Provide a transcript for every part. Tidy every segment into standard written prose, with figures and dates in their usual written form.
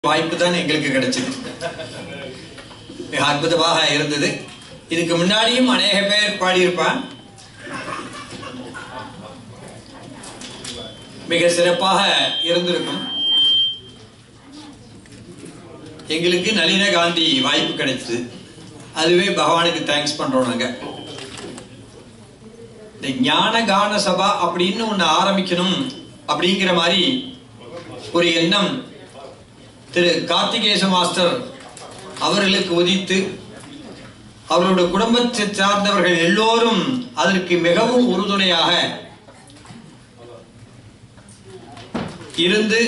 வாய்ப்பு தான் எங்களுக்கு கிடைச்சது. மிக அற்புதமாக இருந்தது. இதுக்கு முன்னாடியும் அநேக பேர் பாடியிருப்பான். மிக சிறப்பாக இருந்திருக்கும். எங்களுக்கு நளின காந்தி வாய்ப்பு கிடைச்சது. அதுவே பகவானுக்கு தேங்க்ஸ் பண்றோம். நாங்க இந்த ஞான கான சபா அப்படின்னு ஒண்ணு ஆரம்பிக்கணும் அப்படிங்கிற மாதிரி ஒரு எண்ணம் திரு கார்த்திகேச மாஸ்டர் அவர்களுக்கு உதித்து அவர்களுடைய குடும்பத்தை சார்ந்தவர்கள் எல்லோரும் அதற்கு மிகவும் உறுதுணையாக இருந்து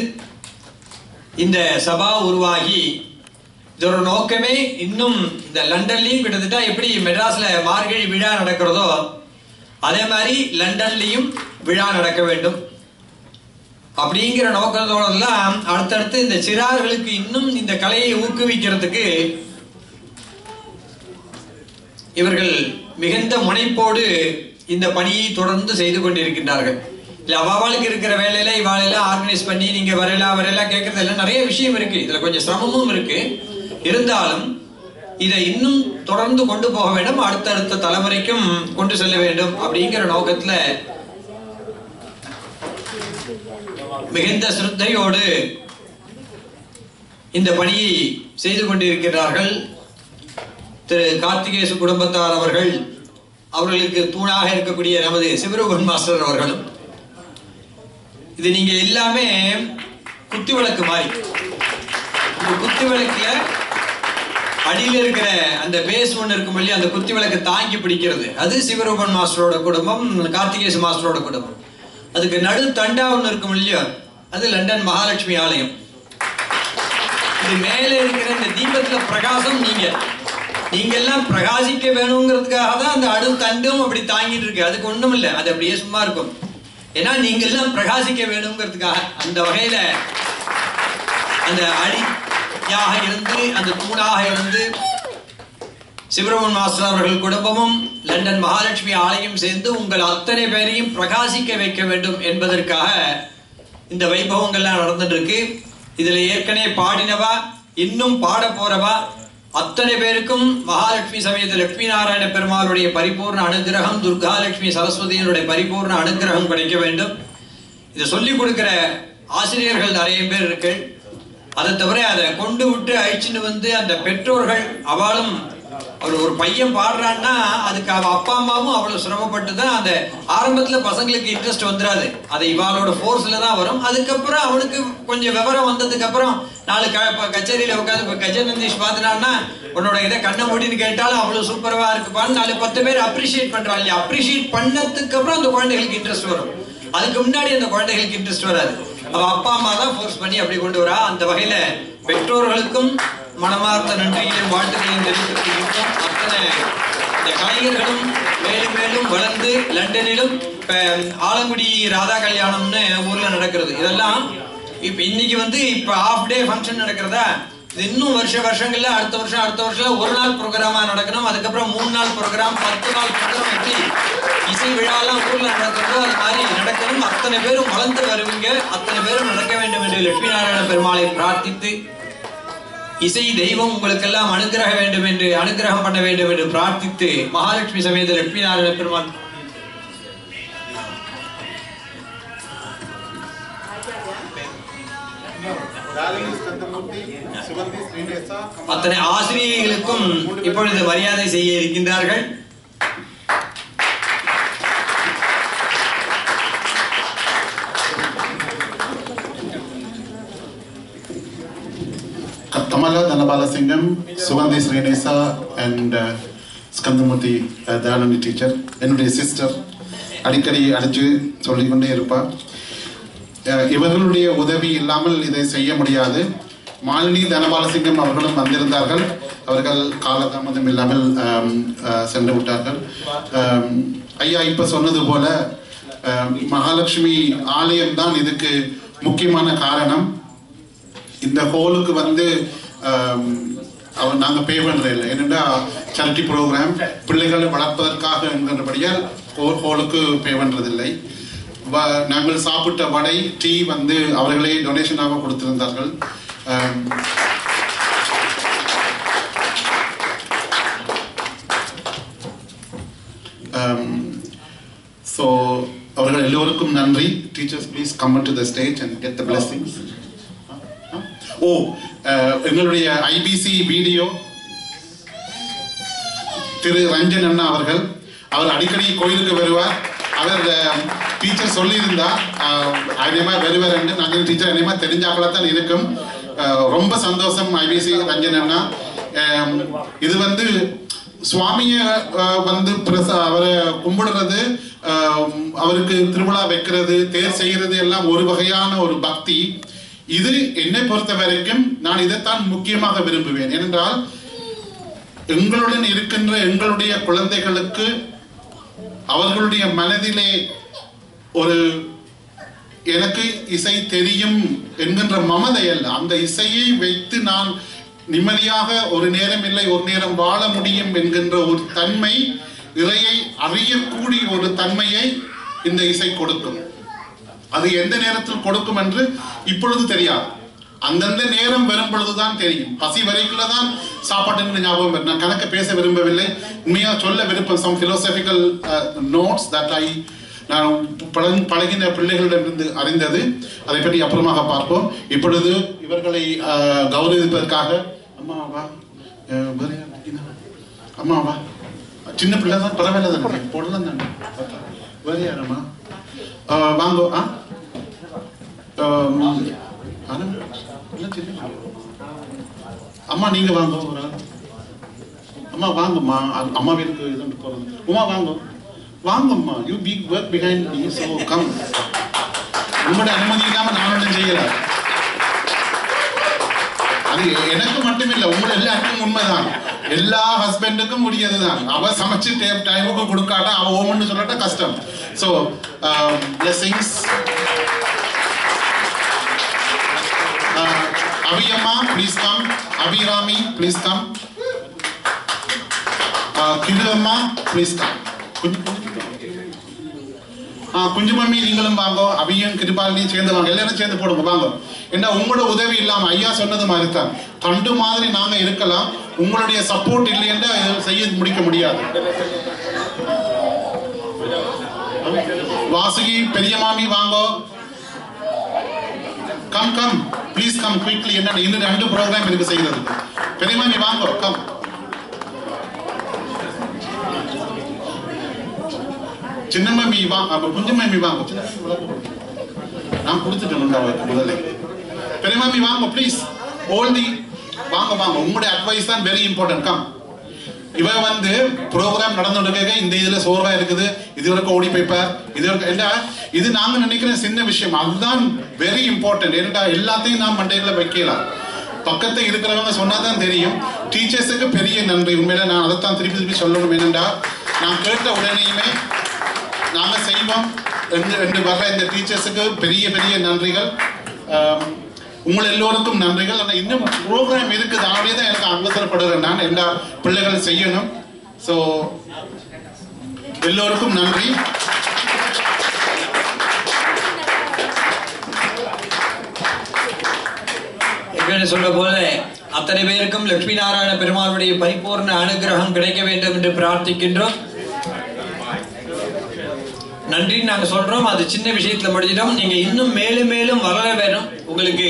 இந்த சபா உருவாகி இதோட நோக்கமே இன்னும் இந்த லண்டன்லயும் கிட்டத்தட்ட எப்படி மெட்ராஸ்ல மார்கழி விழா நடக்கிறதோ அதே மாதிரி லண்டன்லயும் விழா நடக்க வேண்டும் அப்படிங்கிற நோக்கத்தோடலாம் அடுத்தடுத்து இந்த சிறார்களுக்கு இன்னும் இந்த கலையை ஊக்குவிக்கிறதுக்கு இவர்கள் மிகுந்த முனைப்போடு இந்த பணியை தொடர்ந்து செய்து கொண்டிருக்கின்றார்கள். இல்ல அவளுக்கு இருக்கிற வேலையில இவாளெல்லாம் ஆர்கனைஸ் பண்ணி நீங்க வரையலாம் கேட்கறது எல்லாம் நிறைய விஷயம் இருக்கு. இதுல கொஞ்சம் சிரமமும் இருக்கு. இருந்தாலும் இதை இன்னும் தொடர்ந்து கொண்டு போக வேண்டும், அடுத்தடுத்த தலைமுறைக்கும் கொண்டு செல்ல வேண்டும் அப்படிங்கிற நோக்கத்துல மிகுந்த சிரத்தையோடு இந்த பணியை செய்து கொண்டிருக்கிறார்கள். திரு கார்த்திகேச குடும்பத்தார் அவர்களுக்கு தூணாக இருக்கக்கூடிய நமது சிவரூபன் மாஸ்டர் அவர்களும். இது நீங்க எல்லாமே குத்தி விளக்கு மாதிரி. இந்த குத்தி விளக்குல அடியில் இருக்கிற அந்த பேஸ் ஒன்று இருக்கும் இல்லையா, அந்த குத்தி விளக்கு தாங்கி பிடிக்கிறது அது சிவரூபன் மாஸ்டரோட குடும்பம், கார்த்திகேச மாஸ்டரோட குடும்பம். அதுக்கு நடு தண்டா ஒன்று இருக்கும் இல்லையா, அது லண்டன் மகாலட்சுமி ஆலயம். இது மேலே இருக்கிற இந்த தீபத்துல பிரகாசம் நீங்க எல்லாம் பிரகாசிக்க வேணுங்கிறதுக்காக தான் அந்த அடு தண்டும் அப்படி தாங்கிட்டு இருக்கு. அதுக்கு ஒண்ணும் இல்லை, அது அப்படியே சும்மா இருக்கும். ஏன்னா நீங்க எல்லாம் பிரகாசிக்க வேணுங்கிறதுக்காக அந்த வகையில அந்த அடியாக இருந்து அந்த தூணாக இருந்து சிவரமன் மாஸ்டர் அவர்கள் குடும்பமும் லண்டன் மகாலட்சுமி ஆலயம் சேர்ந்து உங்கள் அத்தனை பேரையும் பிரகாசிக்க வைக்க வேண்டும் என்பதற்காக இந்த வைபவங்கள்லாம் நடந்துட்டு இருக்கு. இதுல ஏற்கனவே பாடினவா இன்னும் பாட போறவா அத்தனை பேருக்கும் மகாலட்சுமி சமேத லட்சுமி நாராயண பெருமாளுடைய பரிபூர்ண அனுகிரகம், துர்காலட்சுமி சரஸ்வதியினுடைய பரிபூர்ண அனுகிரகம் கிடைக்க வேண்டும். இதை சொல்லிக் கொடுக்கிற ஆசிரியர்கள் நிறைய பேர் இருக்கு. அதை தவிர அதை கொண்டு விட்டு அழிச்சுன்னு வந்து அந்த பெற்றோர்கள் அவளும் அவர் ஒரு பையன் பாடுறான்னா அதுக்கு அவ அப்பா அம்மாவும் அவ்வளவு சிரமப்பட்டு தான் அந்த ஆரம்பத்துல பசங்களுக்கு இன்ட்ரெஸ்ட் வந்துடாது. அது இவாளோட ஃபோர்ஸ்ல தான் வரும். அதுக்கப்புறம் அவனுக்கு கொஞ்சம் விவரம் வந்ததுக்கு அப்புறம் நாலு கச்சேரியில உட்காந்து கஜேந்திரீஷ் பார்த்துனான்னா உன்னோட இதை கண்ணை மூடின்னு கேட்டாலும் அவ்வளவு சூப்பரவா இருக்குப்பான்னு 4-10 பேர் அப்ரிஷியேட் பண்றாங்க. அப்ரிஷியேட் பண்ணதுக்கு அப்புறம் அந்த குழந்தைகளுக்கு இன்ட்ரெஸ்ட் வரும். அதுக்கு முன்னாடி அந்த குழந்தைகளுக்கு இன்ட்ரெஸ்ட் வராது. அவ அப்பா அம்மா தான் ஃபோர்ஸ் பண்ணி அப்படி கொண்டு வரா. அந்த வகையில பெற்றோர்களுக்கும் மனமார்ந்த நன்றிகளையும் வாழ்த்துக்களையும் தெரிவித்திருக்கிறோம். அத்தனை இந்த கலைஞர்களும் மேலும் மேலும் வளர்ந்து லண்டனிலும் ஆலங்குடி ராதா கல்யாணம்னு ஊர்ல நடக்கிறது. இதெல்லாம் இப்ப இன்னைக்கு இப்ப ஹாஃப் டே ஃபங்க்ஷன் நடக்கிறதா, இது இன்னும் வருஷங்கள்ல அடுத்த வருஷம் ஒரு நாள் ப்ரோக்ராமா நடக்கணும். அதுக்கப்புறம் 3 நாள் ப்ரோக்ராம், 10 நாள் ப்ரோக்ராம், எப்படி இசை விழாலாம் ஊர்ல நடக்கிறதோ அது மாதிரி நடக்கணும். அத்தனை பேரும் வளர்ந்து வருவீங்க, அத்தனை பேரும் நடக்க வேண்டும் என்று லட்சுமி நாராயண பெருமாளை பிரார்த்தித்து, இசை தெய்வம் உங்களுக்கெல்லாம் அனுகிரகம் பண்ண வேண்டும் என்று பிரார்த்தித்து, மகாலட்சுமி சமேத லட்சுமி நாராயண பெருமாள் அத்தனை ஆசிரியர்களுக்கும் இப்பொழுது மரியாதை செய்ய இருக்கின்றார்கள். Kamala Dhanabalasingham, Sugandhi Srinesa and Skandamurti Dayanandi teacher, என்னுடைய சிஸ்டர் அடிக்கடி அழைச்சு சொல்லிக்கொண்டே இருப்பார். இவர்களுடைய உதவி இல்லாமல் இதை செய்ய முடியாது. மாலினி தனபாலசிங்கம் அவர்களும் வந்திருந்தார்கள். அவர்கள் காலதாமதம் இல்லாமல் சென்று விட்டார்கள். ஐயா இப்ப சொன்னது போல மகாலட்சுமி ஆலயம் தான் இதுக்கு முக்கியமான காரணம். இந்த ஹோலுக்கு நாங்கள் பே பண்ணுறதில்லை. என்னென்னா சேரிட்டி ப்ரோக்ராம் பிள்ளைகளை வளர்ப்பதற்காக என்கிறபடியால் ஹோலுக்கு பே பண்ணுறதில்லை. நாங்கள் சாப்பிட்ட வடை டீ அவர்களே டொனேஷனாக கொடுத்திருந்தார்கள். So அவர்கள் எல்லோருக்கும் நன்றி. Teachers, please come onto the stage and get the blessings. எங்களுடைய IBC வீடியோ திரு ரஞ்சன் அண்ணா அவர் அடிக்கடி கோயிலுக்கு வருவார். அவர் டீச்சர் சொல்லியிருந்தார் அதேமா வருவார் என்று. நாங்கள் டீச்சர் அதேமா தெரிஞ்சாக்களாத்தான் இருக்கும். ரொம்ப சந்தோஷம் IBC ரஞ்சன் அண்ணா. இது வந்து சுவாமிய வந்து அவரை கும்பிடுறது, அவருக்கு திருவிழா வைக்கிறது, தேர் செய்கிறது எல்லாம் ஒரு வகையான ஒரு பக்தி. இது என்னை பொறுத்த வரைக்கும் நான் இதைத்தான் முக்கியமாக விரும்புவேன். ஏனென்றால் எங்களுடன் இருக்கின்ற எங்களுடைய குழந்தைகளுக்கு அவர்களுடைய மனதிலே ஒரு எனக்கு இசை தெரியும் என்கின்ற மமதை அல்ல, அந்த இசையை வைத்து நான் நிம்மதியாக ஒரு நேரம் இல்லை ஒரு நேரம் வாழ முடியும் என்கின்ற ஒரு தன்மை, இறையை அறியக்கூடிய ஒரு தன்மையை இந்த இசை கொடுக்கும். அது எந்த நேரத்தில் கொடுக்கும் என்று இப்பொழுது தெரியாது. அந்தந்த நேரம் வரும் பொழுதுதான் தெரியும். பசி வரைக்குள்ள தான் சாப்பாட்டு ஞாபகம் வரும். நான் கணக்கு பேச விரும்பவில்லை, உண்மையாக சொல்ல விருப்பம். some philosophical notes that நான் பழகின பிள்ளைகளிடமிருந்து அறிந்தது. அதை பற்றி அப்புறமாக பார்ப்போம். இப்பொழுது இவர்களை கௌரவிப்பதற்காக அம்மாவா அம்மாவா சின்ன பிள்ளை தான், பரவாயில்ல தானே, போடலாம் தானே, வேறு யாரம்மா வாங்கோ. அம்மா நீங்க வாங்க, அம்மா வாங்கம்மா, அம்மா வீட்டுக்கு இது போறது. உமா வாங்க வாங்கம்மா, you be work behind me, so come. உங்களோட அனுமதி இல்லாம நான் ஒன்றும் செய்யல. அது எனக்கு மட்டும் இல்லை, உங்களை எல்லாருக்கும் உண்மைதான். எல்லா ஹஸ்பண்டுக்கும் முடியதுதான். அவ சமைச்சு டைமுக்கு கொடுக்காட்டா, அவ ஓமன்னு சொல்லட்டா கஷ்டம். So blessings. அபியம்மா please come. Abirami please come. கிடு அம்மா ப்ளீஸ் கம். குஞ்சு மம்மி நீங்களும் வாங்க. அபியும் கிருபாலினியும் சேர்ந்து வாங்க, எல்லாரும் சேர்ந்து போடுங்க வாங்க. ஏன்னா உங்களோட உதவி இல்லாம ஐயா சொன்னது மாதிரி தான், தண்டு மாதிரி நாங்க இருக்கலாம், உங்களுடைய சப்போர்ட் இல்லைன்னா செய்ய முடிக்க முடியாது. வாசுகி பெரிய மாமி வாங்க. Come come please come quickly. என்ன இன்னும் 2 ப்ரோக்ராம் இருக்கு செய்யறது. பெரிய மாமி வாங்க, கம். சின்ன மாமி வாங்க, குஞ்சு மாமி வாங்க. நான் கொடுத்துட்டேன் முதல்ல. பெரிய மாமி வாங்க ப்ளீஸ். ஓல்டி வாங்க வாங்க, உங்களுடைய அட்வைஸ் தான் வெரி இம்பார்ட்டன்ட். கம். இவ வந்து ப்ரோக்ராம் நடந்துட்டு இந்த இதுல சோர்வா இருக்குது, இது வரைக்கும் ஓடி போய்ப்பார், இது வரைக்கும் இது நாங்க நினைக்கிற சின்ன விஷயம், அதுதான் வெரி இம்பார்ட்டன்ட். ஏன்னா எல்லாத்தையும் நான் மண்டைகளை வைக்கலாம். பக்கத்துல இருக்கிறவங்க சொன்னாதான் தெரியும். டீச்சர்ஸுக்கு பெரிய நன்றி. உண்மையில நான் அதைத்தான் திருப்பி திருப்பி சொல்லணும். ஏனென்றா நான் கேட்ட உடனேயுமே நாங்க செய்வோம் என்று வர்ற இந்த டீச்சர்ஸுக்கு பெரிய பெரிய நன்றிகள். உங்கள் எல்லோருக்கும் நன்றிகள். ஆனால் இன்னும் ப்ரோக்ராம் இருக்குது, ஆகவே தான் எனக்கு அவசரப்படுறேன். நான் எல்லா பிள்ளைகளும் செய்யணும். ஸோ எல்லோருக்கும் நன்றி. சொல்ற போல அத்தனை பேருக்கும் லட்சுமி நாராயண பெருமாளுடைய பரிபூர்ண அனுகிரகம் கிடைக்க வேண்டும் என்று பிரார்த்திக்கின்றோம். நன்றி நாங்க சொல்றோம். அது சின்ன விஷயத்துல முடிஞ்சிட்டோம். நீங்க இன்னும் மேலும் மேலும் வளர வேணும். உங்களுக்கு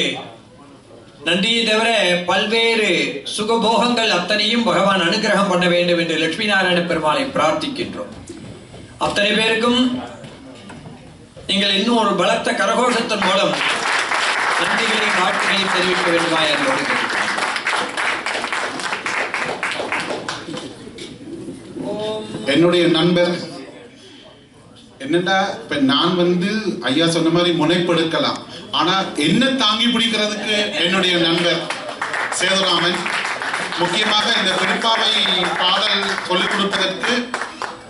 நன்றியை தவிர பல்வேறு சுகபோகங்கள் அத்தனையும் பகவான் அனுகிரகம் பண்ண வேண்டும் என்று லட்சுமி நாராயண பெருமாளை பிரார்த்திக்கின்றோம். அத்தனை பேருக்கும் நீங்கள் இன்னும் ஒரு பலத்த கரகோஷத்தின் மூலம் நன்றிகளையும் வாழ்த்துக்களையும் தெரிவிக்க வேண்டுமா என்பது என்னுடைய நண்பர். என்னடா இப்ப நான் வந்து ஐயா சொன்ன மாதிரி முனைப்பெடுக்கலாம், ஆனா என்ன தாங்கி பிடிக்கிறதுக்கு என்னுடைய நண்பர் சேதுராமன், முக்கியமாக இந்த திருப்பாவை பாடல் சொல்லிக் கொடுப்பதற்கு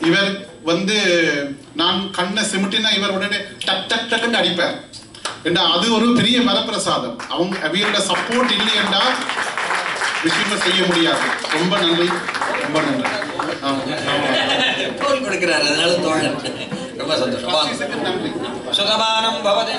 இவர் வந்து நான் கண்ணை சிமிட்டினா இவர் உடனே டக் டக் டக்குன்னு அடிப்பார். என்றா அது ஒரு பெரிய வரப்பிரசாதம். அவங்க அவரோட சப்போர்ட் இல்லை என்றால் விஷயத்தை செய்ய முடியாது. ரொம்ப நன்றி, ரொம்ப நன்றி. கொடுக்கிறார், அதனால தோழன் ரொம்ப சந்தோஷம். நன்றி. சுகமானம் பவதி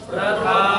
प्रथा